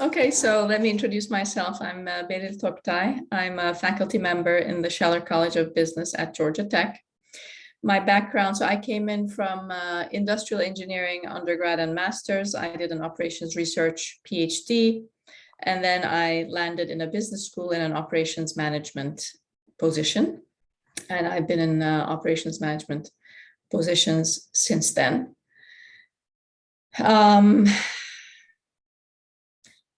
Okay, so let me introduce myself. I'm Behzad Toktay. I'm a faculty member in the Scheller College of Business at Georgia Tech. My background, so I came in from industrial engineering undergrad and master's. I did an operations research PhD, and then I landed in a business school in an operations management position. And I've been in operations management positions since then.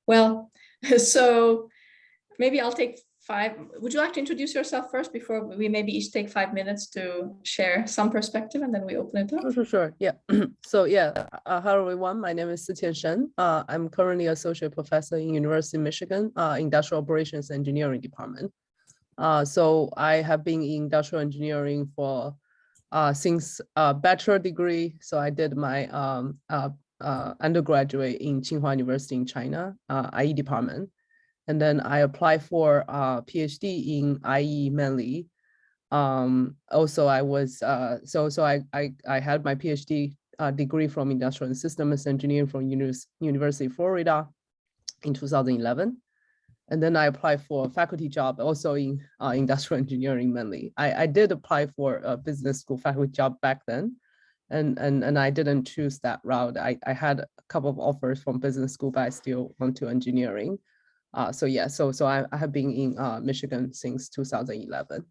Well, so maybe I'll take 5. Would you like to introduce yourself first before we maybe each take 5 minutes to share some perspective and then we open it up? Sure. Yeah. So hello everyone. My name is Siqian Shen. I'm currently associate professor in University of Michigan, Industrial Operations Engineering Department. So I have been in industrial engineering for since bachelor degree. So I did my undergraduate in Tsinghua University in China, IE department. And then I applied for PhD in IE mainly. Also, I was I had my PhD degree from Industrial and Systems Engineering from University of Florida in 2011. And then I applied for a faculty job also in industrial engineering mainly. I did apply for a business school faculty job back then, and I didn't choose that route. I had a couple of offers from business school, but I still went to engineering. So I have been in Michigan since 2011.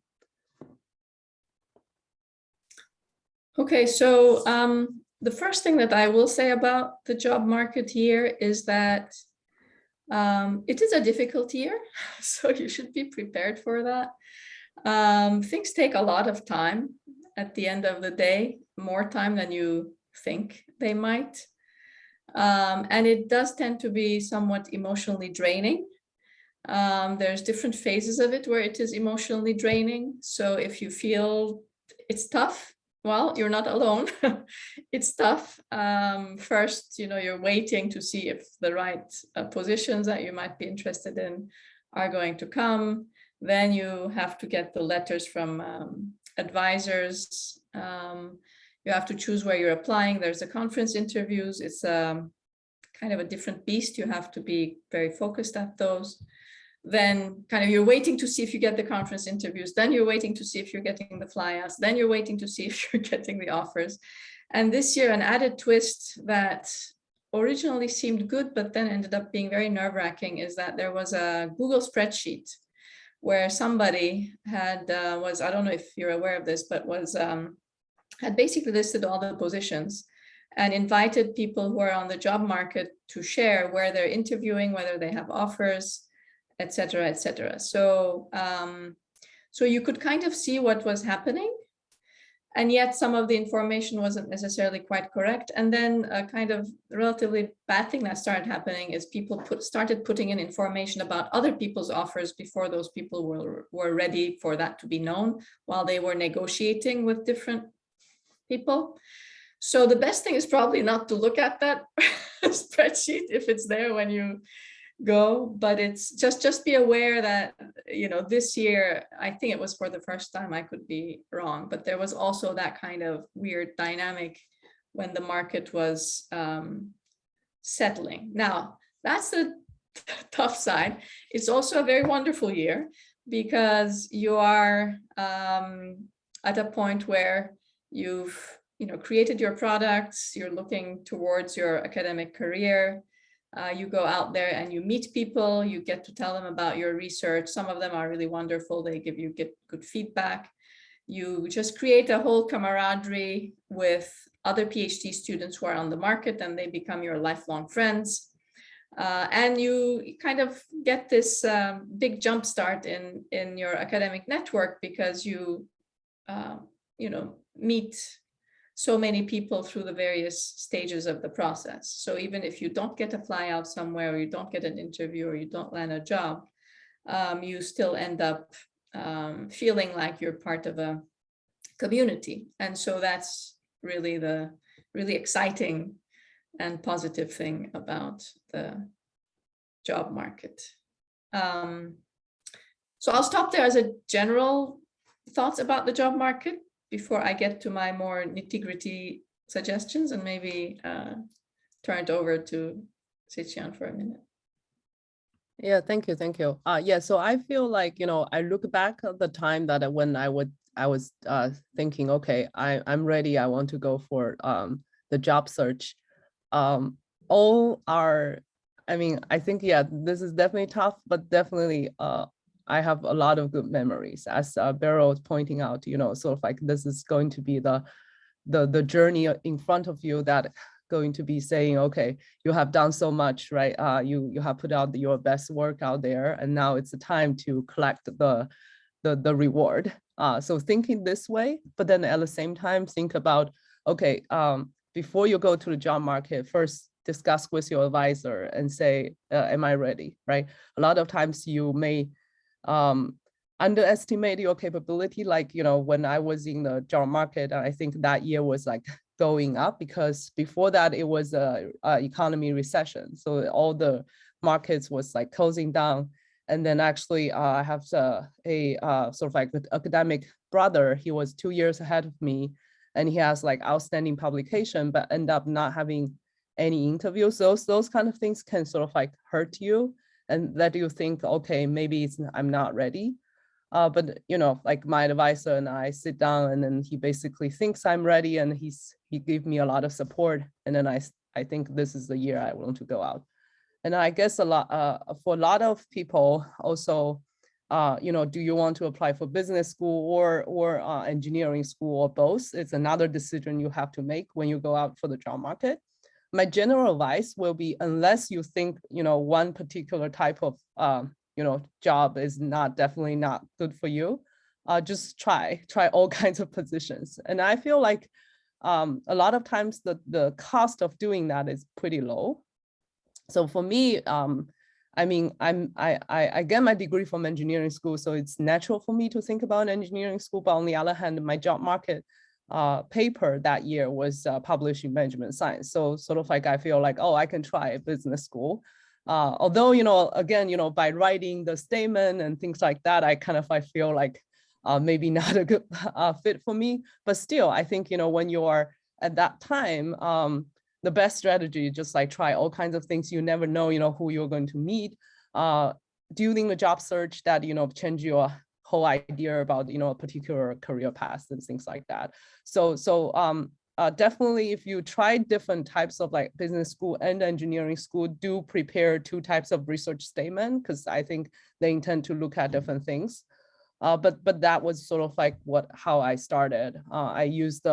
Okay, so the first thing that I will say about the job market here is that it is a difficult year, so you should be prepared for that. Things take a lot of time at the end of the day, more time than you think they might. And it does tend to be somewhat emotionally draining. There's different phases of it where it is emotionally draining. So if you feel it's tough, well, you're not alone. It's tough. First, you're waiting to see if the right positions that you might be interested in are going to come. Then you have to get the letters from advisors. You have to choose where you're applying. There's the conference interviews. It's kind of a different beast. You have to be very focused at those. Then kind of you're waiting to see if you get the conference interviews, then you're waiting to see if you're getting the flyouts, then you're waiting to see if you're getting the offers. And this year, an added twist that originally seemed good, but then ended up being very nerve-wracking is that there was a Google spreadsheet where somebody had, I don't know if you're aware of this, but had basically listed all the positions and invited people who are on the job market to share where they're interviewing, whether they have offers, et cetera, et cetera. So you could kind of see what was happening, and yet some of the information wasn't necessarily quite correct. And then a kind of relatively bad thing that started happening is people started putting in information about other people's offers before those people were ready for that to be known, while they were negotiating with different people. So the best thing is probably not to look at that spreadsheet if it's there when you go, but it's just be aware that this year, I think it was for the first time, I could be wrong, but there was also that kind of weird dynamic when the market was settling. Now, that's the tough side. It's also a very wonderful year because you are at a point where you've created your products, you're looking towards your academic career. You go out there and you meet people, you get to tell them about your research. Some of them are really wonderful. They get good feedback. You just create a whole camaraderie with other PhD students who are on the market, and they become your lifelong friends. And you kind of get this big jump start in your academic network because you meet so many people through the various stages of the process. So even if you don't get a fly out somewhere, or you don't get an interview, or you don't land a job, you still end up feeling like you're part of a community. And so that's really the really exciting and positive thing about the job market. So I'll stop there as a general thoughts about the job market before I get to my more nitty-gritty suggestions, and maybe turn it over to Siqian for a minute. Yeah, thank you, thank you. Yeah, so I feel like, I look back at the time that when I was thinking, okay, I'm ready, I want to go for the job search. Um, all are, I mean, I think, yeah, this is definitely tough, but definitely I have a lot of good memories. As Beryl was pointing out, sort of like this is going to be the journey in front of you that going to be saying, okay, you have done so much, right? You have put out your best work out there, and now it's the time to collect the reward. So thinking this way, but then at the same time think about, okay, before you go to the job market, first discuss with your advisor and say, am I ready, right? A lot of times you may um, underestimate your capability. Like, when I was in the job market, I think that year was like going up because before that it was a economy recession. So all the markets was like closing down. And then actually I have a sort of like an academic brother. He was 2 years ahead of me and he has like outstanding publication, but end up not having any interviews. Those kind of things can sort of like hurt you and let you think, okay, maybe I'm not ready. But like my advisor and I sit down, and then he basically thinks I'm ready, and he gave me a lot of support. And then I think this is the year I want to go out. And I guess for a lot of people also, do you want to apply for business school or engineering school or both? It's another decision you have to make when you go out for the job market. My general advice will be, unless you think, one particular type of, job is definitely not good for you, just try all kinds of positions. And I feel like a lot of times the cost of doing that is pretty low. So for me, I mean, I get my degree from engineering school, so it's natural for me to think about engineering school. But on the other hand, my job market paper that year was published in management science. So sort of like I feel like, oh, I can try a business school. Although, again, by writing the statement and things like that, I feel like maybe not a good fit for me. But still, I think, when you are at that time, the best strategy is just like try all kinds of things. You never know, who you're going to meet during the job search that, change your whole idea about, a particular career path and things like that. So definitely, if you try different types of like business school and engineering school, do prepare two types of research statement, because I think they intend to look at different things. But that was sort of like how I started. I used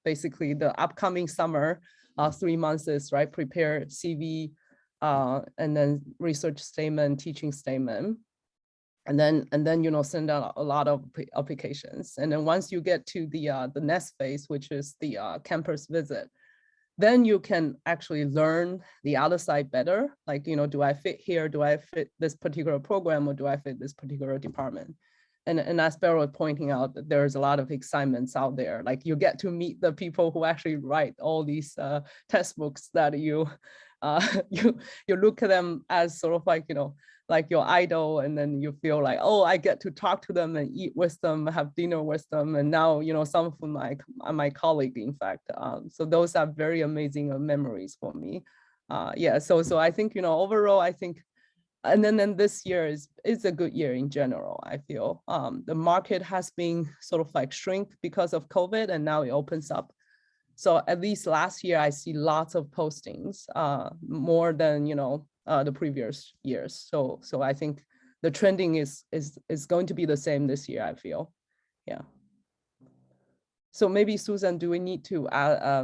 basically the upcoming summer, 3 months is right, prepare CV, and then research statement, teaching statement. And then send out a lot of applications. And then once you get to the next phase, which is the campus visit, then you can actually learn the other side better. Like, do I fit here? Do I fit this particular program, or do I fit this particular department? And as Beryl was pointing out, there's a lot of excitements out there. Like, you get to meet the people who actually write all these textbooks that you look at them as sort of like, like your idol, and then you feel like, oh, I get to talk to them and eat with them, have dinner with them, and now some of them my colleague, in fact. So those are very amazing memories for me. Yeah, so I think overall, I think, and then this year is a good year in general. I feel the market has been sort of like shrink because of COVID, and now it opens up. So at least last year, I see lots of postings, more than the previous years. So I think the trending is going to be the same this year, I feel. Yeah. So maybe Susan, do we need to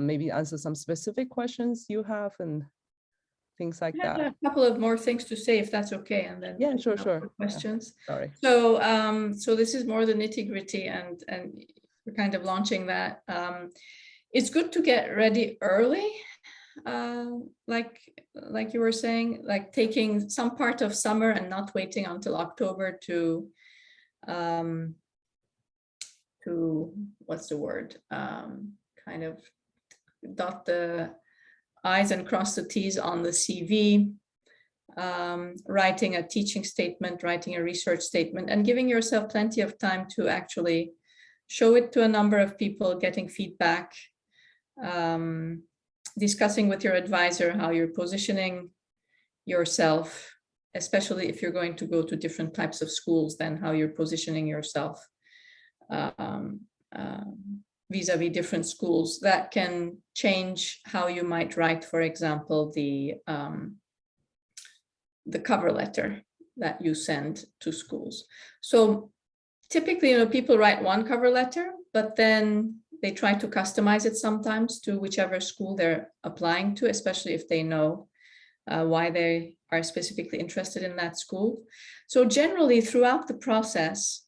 maybe answer some specific questions you have and things like I have that? a couple of more things to say, if that's okay, and then Yeah, sure. questions. Yeah. Sorry. So this is more the nitty-gritty, and we're kind of launching that. It's good to get ready early, like you were saying, like taking some part of summer and not waiting until October to what's the word, kind of dot the I's and cross the T's on the CV, writing a teaching statement, writing a research statement, and giving yourself plenty of time to actually show it to a number of people, getting feedback, discussing with your advisor how you're positioning yourself, especially if you're going to go to different types of schools, then how you're positioning yourself vis-a-vis different schools. That can change how you might write, for example, the cover letter that you send to schools. So typically, people write one cover letter, but then they try to customize it sometimes to whichever school they're applying to, especially if they know why they are specifically interested in that school. So generally, throughout the process,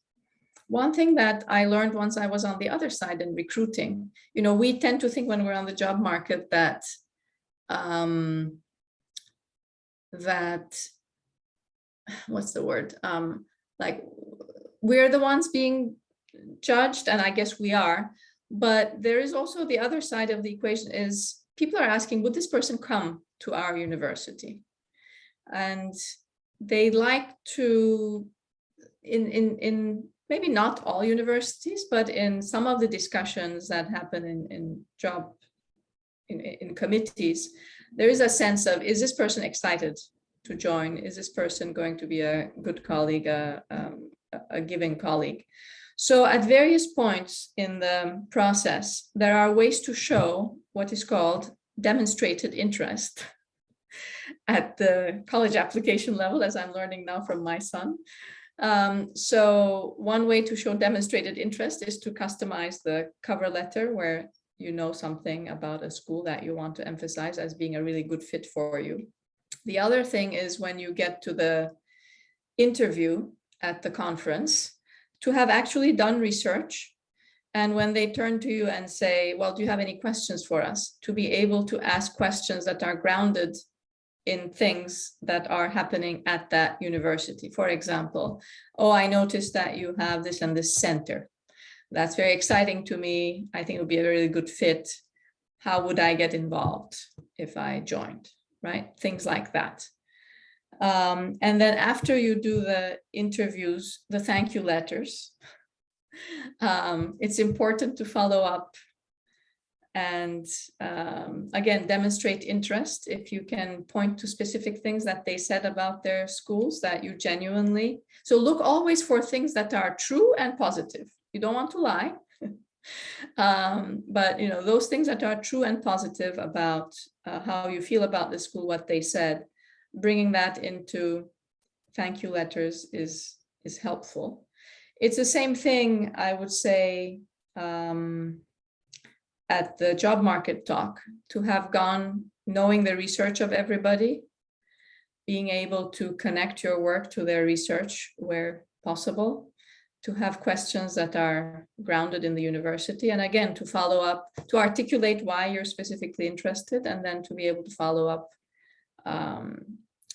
one thing that I learned once I was on the other side in recruiting, we tend to think when we're on the job market that what's the word? Like we're the ones being judged, and I guess we are. But there is also the other side of the equation is people are asking, would this person come to our university? And they like to, in maybe not all universities, but in some of the discussions that happen in committees, there is a sense of, is this person excited to join? Is this person going to be a good colleague, a giving colleague? So at various points in the process, there are ways to show what is called demonstrated interest at the college application level, as I'm learning now from my son. So one way to show demonstrated interest is to customize the cover letter where you know something about a school that you want to emphasize as being a really good fit for you. The other thing is when you get to the interview at the conference, to have actually done research. And when they turn to you and say, well, do you have any questions for us? To be able to ask questions that are grounded in things that are happening at that university. For example, oh, I noticed that you have this and this center. That's very exciting to me. I think it would be a really good fit. How would I get involved if I joined, right? Things like that. And then after you do the interviews, the thank you letters, it's important to follow up and again, demonstrate interest. If you can point to specific things that they said about their schools that you genuinely, so look always for things that are true and positive. You don't want to lie. But those things that are true and positive about how you feel about the school, what they said, bringing that into thank you letters is helpful. It's the same thing, I would say, at the job market talk, to have gone knowing the research of everybody, being able to connect your work to their research where possible, to have questions that are grounded in the university, and again, to follow up, to articulate why you're specifically interested, and then to be able to follow up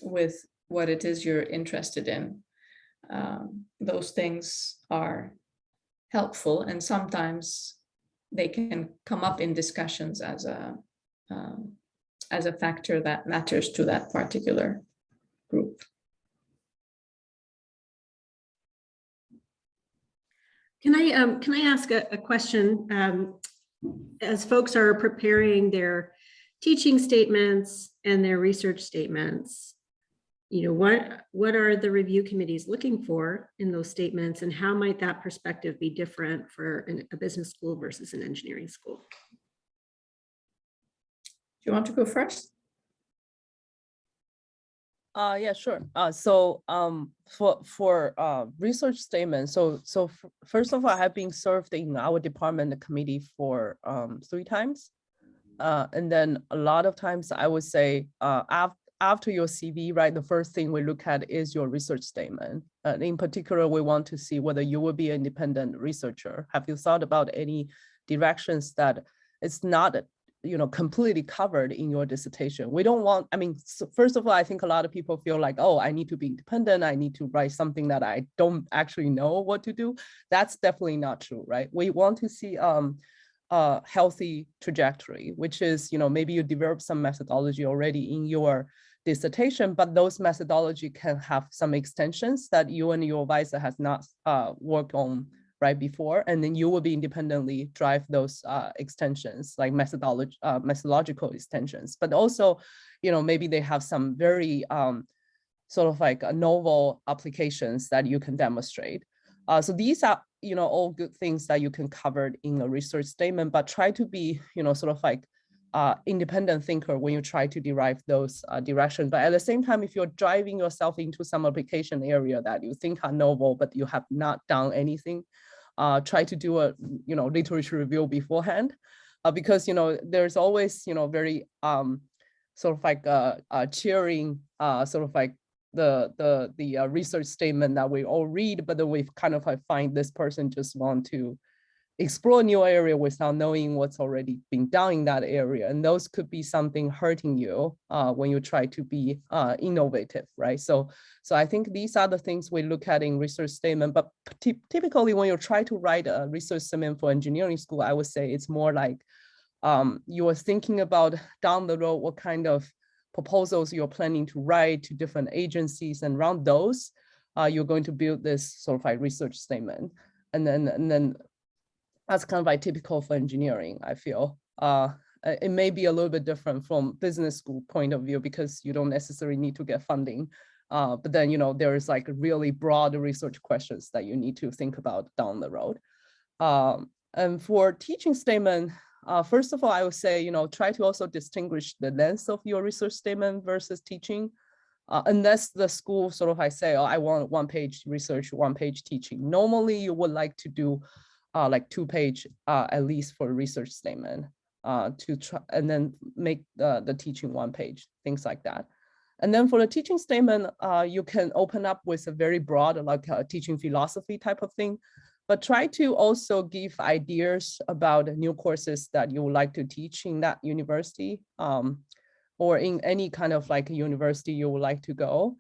with what it is you're interested in. Those things are helpful, and sometimes they can come up in discussions as a factor that matters to that particular group. Can I ask a question? As folks are preparing their teaching statements and their research statements, what are the review committees looking for in those statements, and how might that perspective be different for a business school versus an engineering school? Do you want to go first? Yeah, sure. So for research statements, so first of all, I have been served in our department committee for 3 times. And then a lot of times I would say after your CV, right, the first thing we look at is your research statement. In particular, we want to see whether you will be an independent researcher. Have you thought about any directions that it's not completely covered in your dissertation? We don't want, so first of all, I think a lot of people feel like, oh, I need to be independent. I need to write something that I don't actually know what to do. That's definitely not true, right? We want to see a healthy trajectory, which is, maybe you develop some methodology already in your dissertation, but those methodology can have some extensions that you and your advisor has not worked on right before, and then you will be independently drive those extensions, like methodological extensions. But also, maybe they have some very sort of like novel applications that you can demonstrate. So these are, all good things that you can cover in a research statement, but try to be, sort of like independent thinker when you try to derive those directions. But at the same time, if you're driving yourself into some application area that you think are novel, but you have not done anything, try to do a, literature review beforehand, because, there's always, very sort of like cheering, sort of like the research statement that we all read, but then we kind of like find this person just want to explore a new area without knowing what's already been done in that area. And those could be something hurting you when you try to be innovative, right? So I think these are the things we look at in research statement, but typically when you try to write a research statement for engineering school, I would say it's more like you are thinking about down the road what kind of proposals you're planning to write to different agencies, and around those, you're going to build this sort of like research statement. And then that's kind of like typical for engineering, I feel. It may be a little bit different from business school point of view because you don't necessarily need to get funding. But then, there is like really broad research questions that you need to think about down the road. And for teaching statement, first of all, I would say, try to also distinguish the length of your research statement versus teaching. Unless the school sort of, I say, oh, I want 1-page research, 1-page teaching. Normally, you would like to do like 2-page at least for a research statement to try, and then make the teaching 1-page, things like that. And then for the teaching statement, you can open up with a very broad, like a teaching philosophy type of thing, but try to also give ideas about new courses that you would like to teach in that university, or in any kind of like a university you would like to go.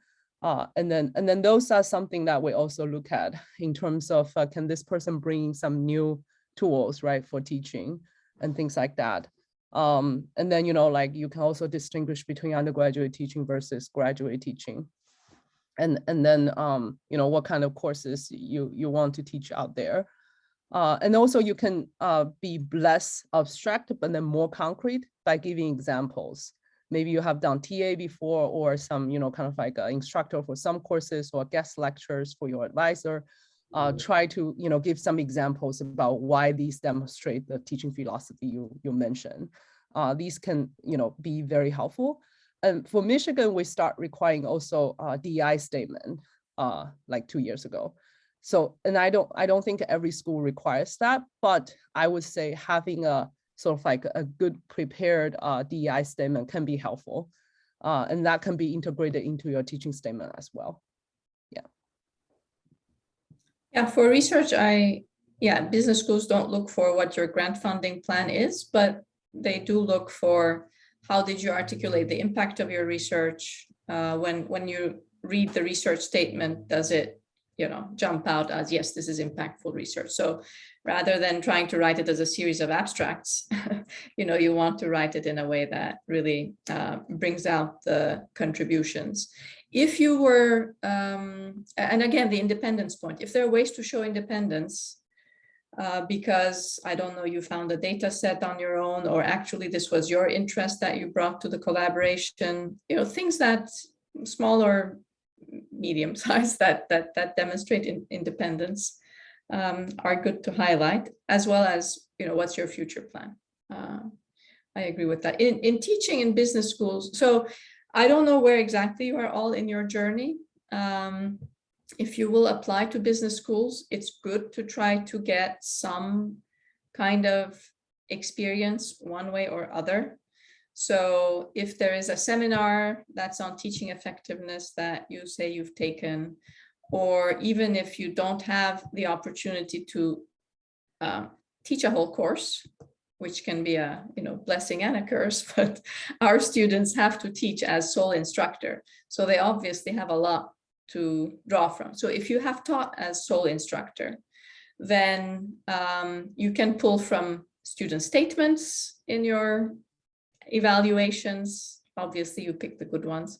And then those are something that we also look at in terms of can this person bring some new tools, right, for teaching and things like that. And then, like you can also distinguish between undergraduate teaching versus graduate teaching. And then, what kind of courses you want to teach out there. And also you can be less abstract, but then more concrete by giving examples. Maybe you have done TA before, or some, kind of like an instructor for some courses, or guest lectures for your advisor. Try to, give some examples about why these demonstrate the teaching philosophy you mentioned. These can, be very helpful. And for Michigan, we start requiring also a DEI statement like 2 years ago. So, and I don't think every school requires that, but I would say having a sort of like a good prepared DEI statement can be helpful. And that can be integrated into your teaching statement as well. Yeah. Yeah, for research, business schools don't look for what your grant funding plan is, but they do look for how did you articulate the impact of your research. When you read the research statement, does it jump out as, yes, this is impactful research. So rather than trying to write it as a series of abstracts, you want to write it in a way that really brings out the contributions. If you were, and again, the independence point, if there are ways to show independence, because I don't know, you found a data set on your own, or actually this was your interest that you brought to the collaboration, things that small or medium size that demonstrate independence are good to highlight, as well as, what's your future plan. I agree with that. In teaching in business schools, so I don't know where exactly you are all in your journey. If you will apply to business schools, it's good to try to get some kind of experience one way or other. So if there is a seminar that's on teaching effectiveness that you say you've taken, or even if you don't have the opportunity to teach a whole course, which can be a blessing and a curse, but our students have to teach as sole instructor. So they obviously have a lot to draw from. So if you have taught as sole instructor, then you can pull from student statements in your evaluations. Obviously, you pick the good ones.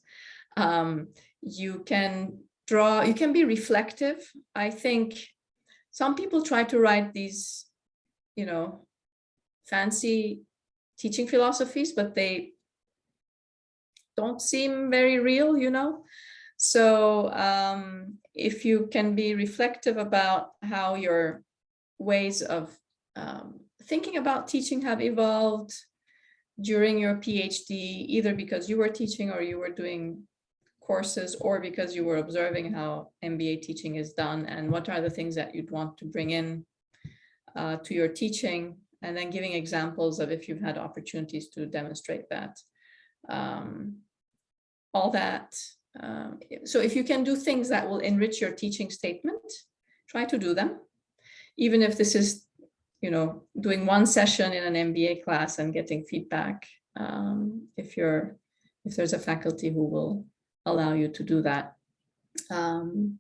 You can draw, you can be reflective. I think some people try to write these, fancy teaching philosophies, but they don't seem very real, So if you can be reflective about how your ways of thinking about teaching have evolved during your PhD, either because you were teaching or you were doing courses, or because you were observing how MBA teaching is done, and what are the things that you'd want to bring in to your teaching, and then giving examples of if you've had opportunities to demonstrate that. All that. So if you can do things that will enrich your teaching statement, try to do them. Even if this is, doing one session in an MBA class and getting feedback, if there's a faculty who will allow you to do that. And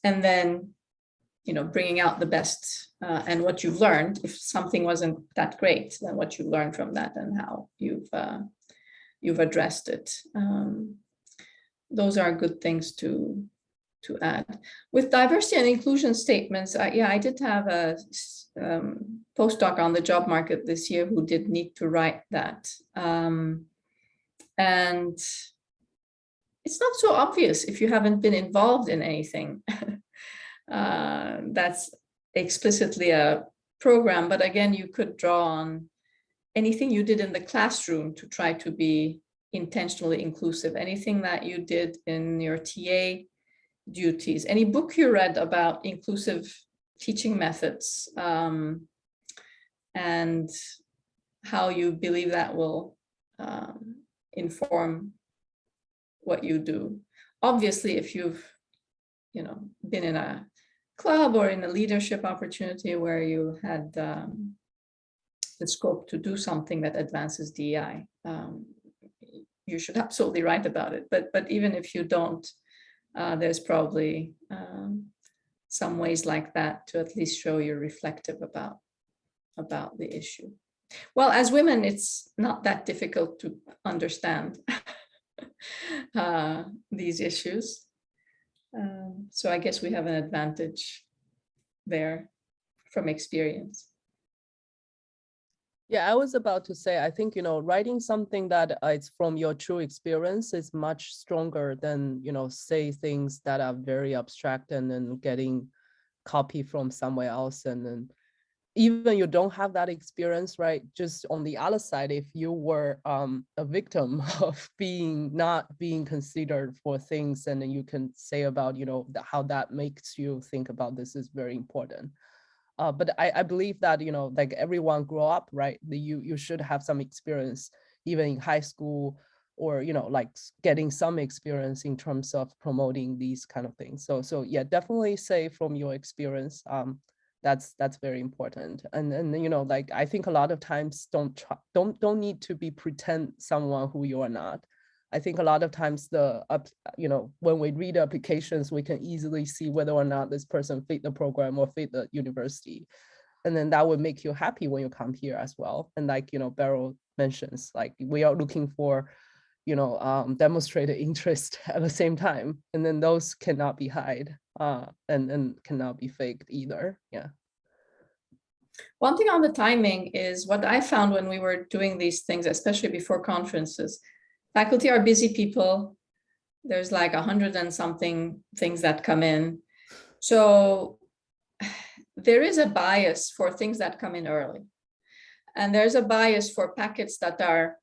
then, bringing out the best and what you've learned. If something wasn't that great, then what you learned from that and how you've addressed it. Those are good things to add. With diversity and inclusion statements, I did have a postdoc on the job market this year who did need to write that. And it's not so obvious if you haven't been involved in anything that's explicitly a program. But again, you could draw on anything you did in the classroom to try to be intentionally inclusive, anything that you did in your TA duties, any book you read about inclusive teaching methods, and how you believe that will inform what you do. Obviously, if you've been in a club or in a leadership opportunity where you had the scope to do something that advances DEI, you should absolutely write about it. But even if you don't, there's probably some ways like that to at least show you're reflective about the issue. Well, as women, it's not that difficult to understand these issues. So I guess we have an advantage there from experience. Yeah, I was about to say, I think, writing something that it's from your true experience is much stronger than, say things that are very abstract and then getting copy from somewhere else. And then even you don't have that experience, right? Just on the other side, if you were a victim of not being considered for things, and then you can say about, how that makes you think about this is very important. But I believe that, like everyone grow up, right? You should have some experience, even in high school, or, like getting some experience in terms of promoting these kind of things. So yeah, definitely say from your experience, that's very important. And like I think a lot of times don't need to be pretend someone who you are not. I think a lot of times when we read applications, we can easily see whether or not this person fit the program or fit the university. And then that would make you happy when you come here as well. And like, Beryl mentions, like we are looking for, demonstrated interest at the same time. And then those cannot be hide and cannot be faked either. Yeah. One thing on the timing is what I found when we were doing these things, especially before conferences. Faculty are busy people. There's like 100 and something things that come in. So there is a bias for things that come in early. And there's a bias for packets that are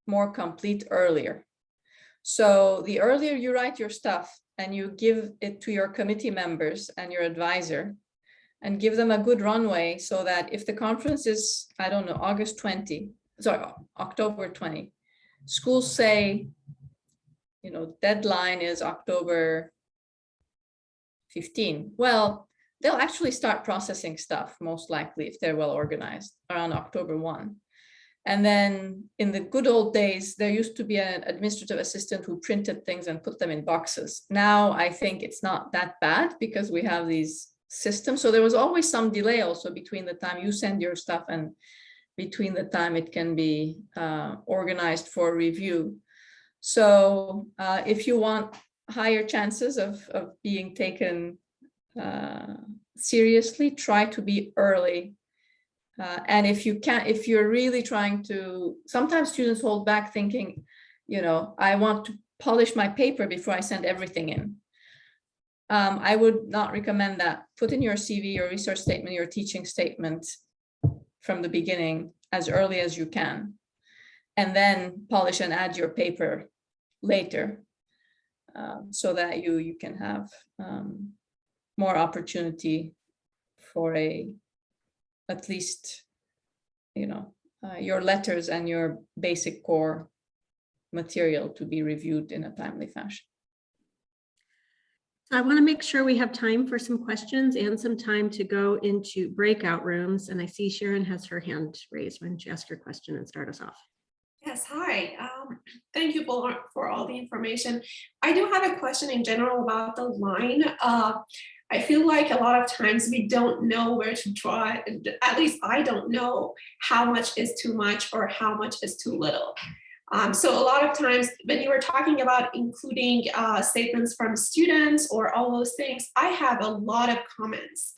more complete earlier. So the earlier you write your stuff and you give it to your committee members and your advisor and give them a good runway so that if the conference is, I don't know, October 20, schools say, deadline is October 15. Well, they'll actually start processing stuff, most likely, if they're well organized, around October 1. And then in the good old days, there used to be an administrative assistant who printed things and put them in boxes. Now, I think it's not that bad because we have these systems. So there was always some delay also between the time you send your stuff and between the time it can be organized for review. So if you want higher chances of being taken seriously, try to be early. And if you're really trying to, sometimes students hold back thinking, I want to polish my paper before I send everything in. I would not recommend that. Put in your CV, your research statement, your teaching statement from the beginning as early as you can, and then polish and add your paper later, so that you can have more opportunity for at least, your letters and your basic core material to be reviewed in a timely fashion. I want to make sure we have time for some questions and some time to go into breakout rooms. And I see Sharon has her hand raised. Why don't you ask your question and start us off? Yes, hi. Thank you for all the information. I do have a question in general about the line. I feel like a lot of times we don't know where to draw it. At least I don't know how much is too much or how much is too little. So a lot of times when you were talking about including statements from students or all those things, I have a lot of comments.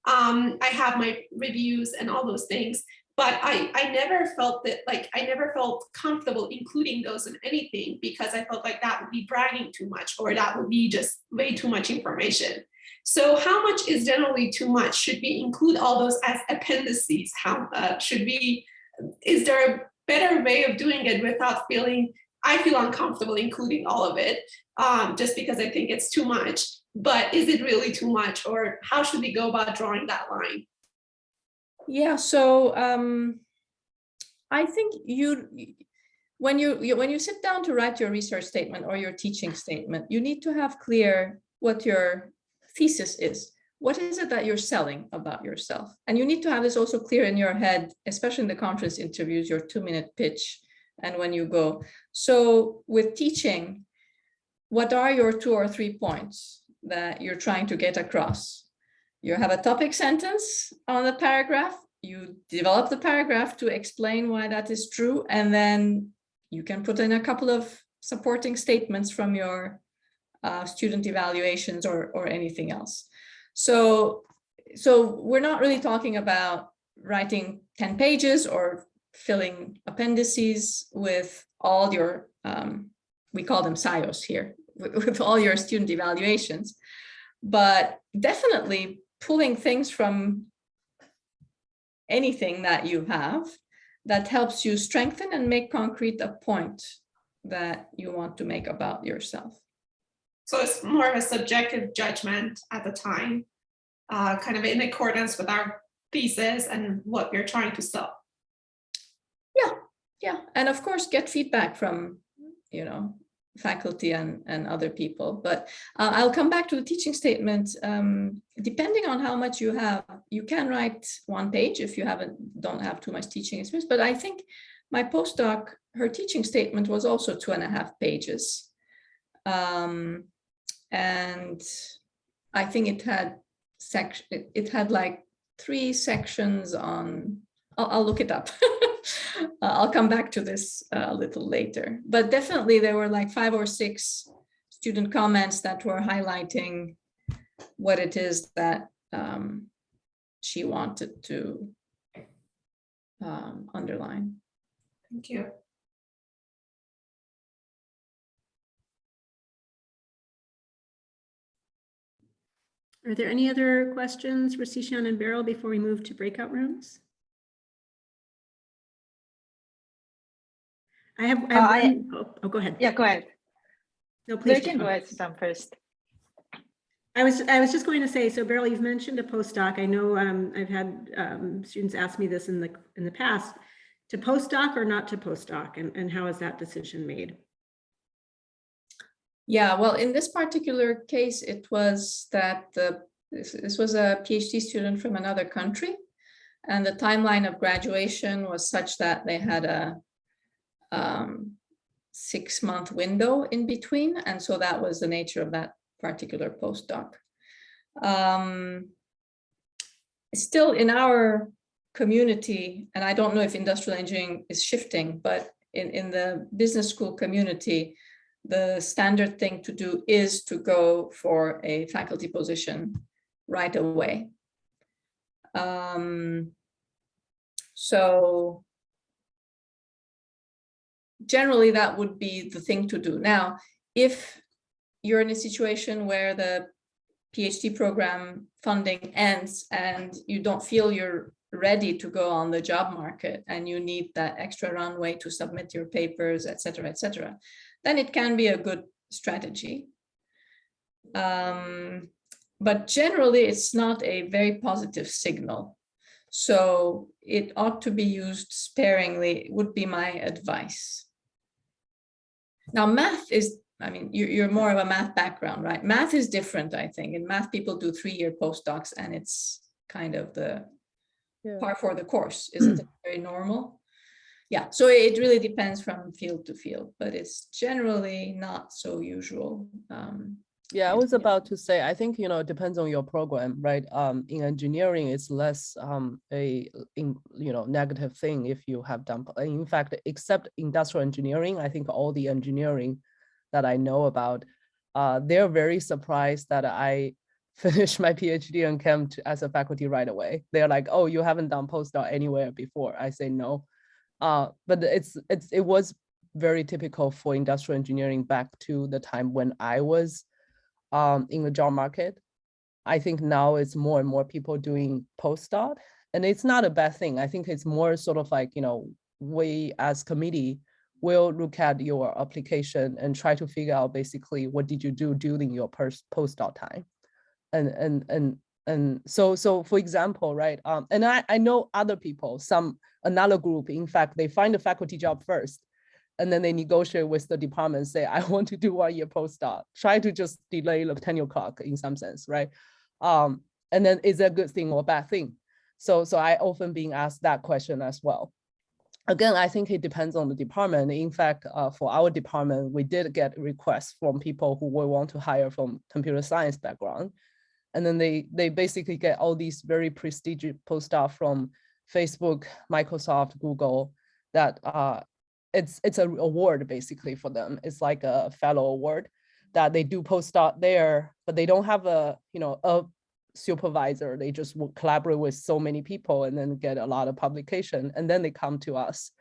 I have my reviews and all those things, but I never felt that, I never felt comfortable including those in anything because I felt like that would be bragging too much or that would be just way too much information. So how much is generally too much? Should we include all those as appendices? Is there a better way of doing it without I feel uncomfortable including all of it, just because I think it's too much, but is it really too much, or how should we go about drawing that line? Yeah, so I think when you sit down to write your research statement or your teaching statement, you need to have clear what your thesis is. What is it that you're selling about yourself? And you need to have this also clear in your head, especially in the conference interviews, your 2-minute pitch, and when you go. So with teaching, what are your 2 or 3 points that you're trying to get across? You have a topic sentence on the paragraph. You develop the paragraph to explain why that is true, and then you can put in a couple of supporting statements from your student evaluations or anything else. So we're not really talking about writing 10 pages or filling appendices with all your, we call them SIOs here, with all your student evaluations, but definitely pulling things from anything that you have that helps you strengthen and make concrete a point that you want to make about yourself. So it's more of a subjective judgment at the time, kind of in accordance with our thesis and what we're trying to sell. Yeah, and of course get feedback from, faculty and other people. But I'll come back to the teaching statement. Depending on how much you have, you can write 1 page if you don't have too much teaching experience. But I think my postdoc, her teaching statement was also 2.5 pages. And I think it had like 3 sections on, I'll look it up. I'll come back to this a little later, but definitely there were like 5 or 6 student comments that were highlighting what it is that she wanted to underline. Thank you. Are there any other questions for Sishan and Beryl before we move to breakout rooms? I have go ahead. Yeah, go ahead. No, please. You can go ahead, Sam, first. I was just going to say, so Beryl, you've mentioned a postdoc. I know I've had students ask me this in the past, to postdoc or not to postdoc, and how is that decision made? Yeah, well, in this particular case, it was that this was a PhD student from another country, and the timeline of graduation was such that they had a 6-month window in between, and so that was the nature of that particular postdoc. Still in our community, and I don't know if industrial engineering is shifting, but in the business school community, the standard thing to do is to go for a faculty position right away. So generally that would be the thing to do. Now, if you're in a situation where the PhD program funding ends and you don't feel you're ready to go on the job market and you need that extra runway to submit your papers, et cetera, then it can be a good strategy. But generally, it's not a very positive signal. So it ought to be used sparingly, would be my advice. Now, math is, I mean, you're more of a math background, right? Math is different, I think. In math, people do 3-year postdocs, and it's kind of the par for the course. Isn't it very normal? Yeah, so it really depends from field to field, but it's generally not so usual. Yeah, I was about to say, I think, it depends on your program, right? In engineering, it's less negative thing if you have done. In fact, except industrial engineering, I think all the engineering that I know about, they're very surprised that I finished my PhD and came as a faculty right away. They're like, oh, you haven't done postdoc anywhere before. I say no. But it was very typical for industrial engineering back to the time when I was in the job market. I think now it's more and more people doing postdoc, and it's not a bad thing. I think it's more sort of like, we as committee will look at your application and try to figure out basically what did you do during your postdoc time. And so for example, right, and I know other people, another group, in fact, they find a faculty job first, and then they negotiate with the department, say, I want to do 1-year postdoc, try to just delay the tenure clock in some sense, right? And then is that a good thing or bad thing? So I often being asked that question as well. Again, I think it depends on the department. In fact, for our department, we did get requests from people who will want to hire from computer science background. And then they basically get all these very prestigious postdoc from Facebook, Microsoft, Google, that it's an award basically for them. It's like a fellow award that they do postdoc there, but they don't have a supervisor. They just collaborate with so many people and then get a lot of publication, and then they come to us.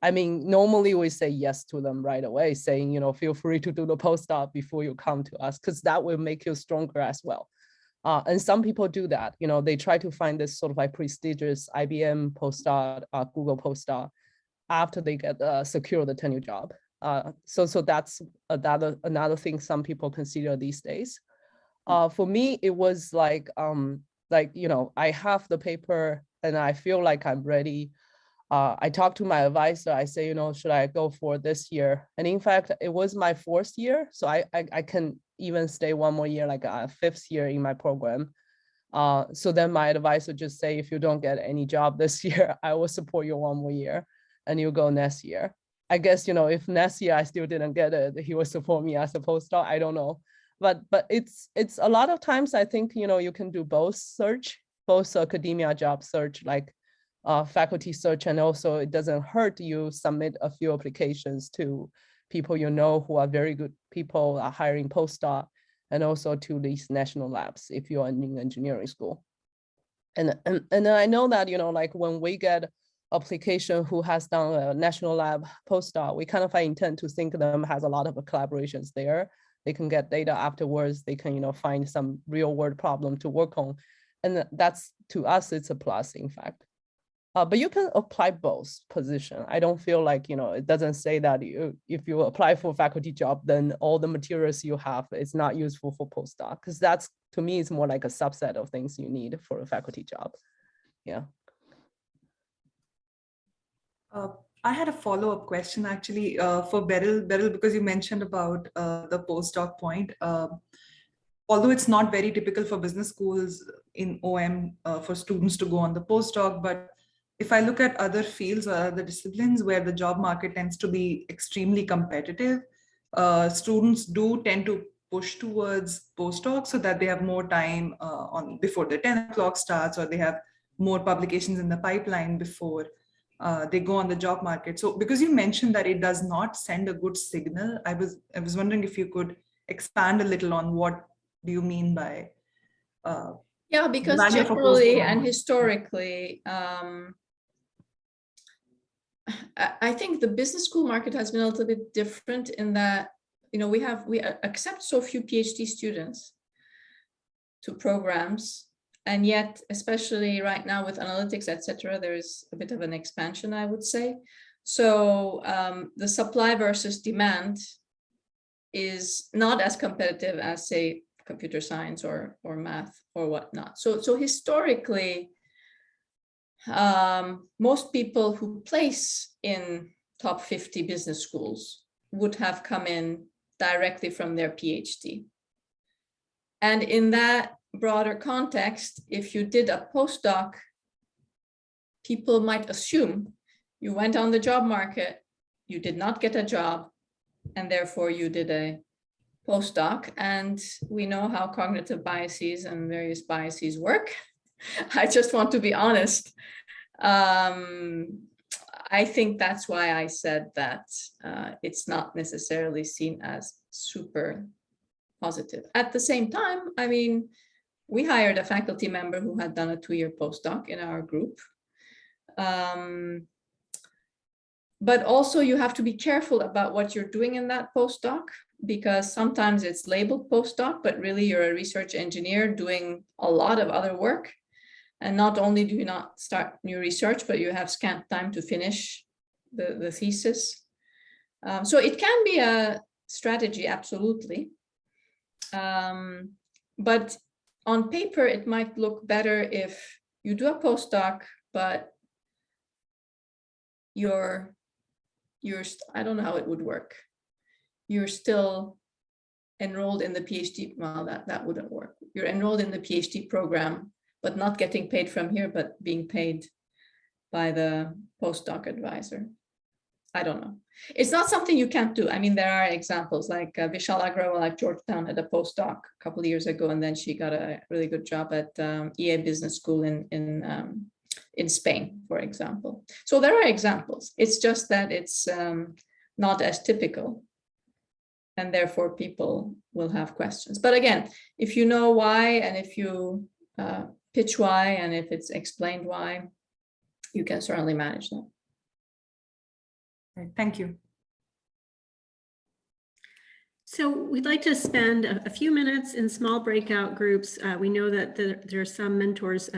I mean, normally we say yes to them right away, saying, feel free to do the postdoc before you come to us, because that will make you stronger as well. And some people do that. They try to find this sort of like prestigious IBM postdoc, Google postdoc, after they get secure the tenure job. So that's another thing some people consider these days. For me, it was like I have the paper and I feel like I'm ready. I talked to my advisor. I say, should I go for this year? And in fact, it was my 4th year, so I can even stay 1 more year, like a 5th year in my program. So then my advisor just say, if you don't get any job this year, I will support you 1 more year, and you go next year. I guess, if next year I still didn't get it, he will support me as a postdoc. I don't know. But it's a lot of times I think, you can do both academia job search, like faculty search, and also it doesn't hurt you submit a few applications to people who are very good people are hiring postdoc, and also to these national labs if you are in engineering school. And I know that, like when we get application who has done a national lab postdoc, we kind of intend to think of them has a lot of collaborations there. They can get data afterwards. They can, find some real world problem to work on. And that's, to us, it's a plus, in fact. But you can apply both position. I don't feel like, it doesn't say that if you apply for a faculty job, then all the materials you have is not useful for postdoc, because that's, to me, it's more like a subset of things you need for a faculty job. Yeah. I had a follow-up question actually for Beryl, because you mentioned about the postdoc point. Although it's not very typical for business schools in OM for students to go on the postdoc, but if I look at other fields or other disciplines where the job market tends to be extremely competitive, students do tend to push towards postdocs so that they have more time before the 10 o'clock starts, or they have more publications in the pipeline before they go on the job market. So because you mentioned that it does not send a good signal, I was wondering if you could expand a little on what do you mean by yeah, because generally and historically, I think the business school market has been a little bit different in that we accept so few PhD students to programs, and yet, especially right now with analytics, etc., there's a bit of an expansion, I would say. So the supply versus demand is not as competitive as, say, computer science or math or whatnot. So historically, most people who place in top 50 business schools would have come in directly from their PhD. And in that broader context, if you did a postdoc, people might assume you went on the job market, you did not get a job, and therefore you did a postdoc. And we know how cognitive biases and various biases work. I just want to be honest. I think that's why I said that it's not necessarily seen as super positive. At the same time, I mean, we hired a faculty member who had done a 2-year postdoc in our group. But also you have to be careful about what you're doing in that postdoc, because sometimes it's labeled postdoc, but really you're a research engineer doing a lot of other work. And not only do you not start new research, but you have scant time to finish the thesis. So it can be a strategy, absolutely. But on paper, it might look better if you do a postdoc, but you're I don't know how it would work. You're still enrolled in the PhD. Well, that wouldn't work. You're enrolled in the PhD program, but not getting paid from here, but being paid by the postdoc advisor. I don't know. It's not something you can't do. I mean, there are examples like Vishal Agrawal at Georgetown had a postdoc a couple of years ago, and then she got a really good job at EA Business School in Spain, for example. So there are examples. It's just that it's not as typical, and therefore people will have questions. But again, if you know why, and if you pitch why, and if it's explained why, you can certainly manage that. Right, thank you. So we'd like to spend a few minutes in small breakout groups. We know that there are some mentors